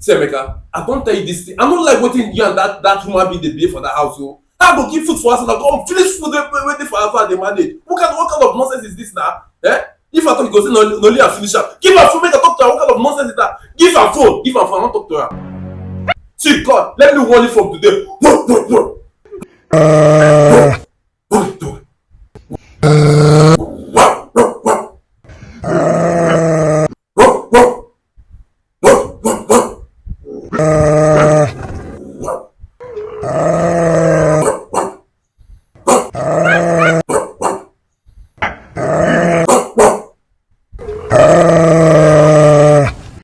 See, Emeka, I don't tell you this thing. I don't like waiting you and that woman being the behave for that house. So I go give food for us and I go finish food waiting for her they manage. What kind of nonsense is this now? Eh? If I talk, you go say no only I finish her. Give her phone, make her talk to her. What kind of nonsense is that? Give her phone, give her phone, I don't talk to her. See, God, let me warn you from today. Whoa, whoa, whoa. Whoa, whoa, whoa, whoa, whoa. Whoa, whoa, whoa, whoa, whoa.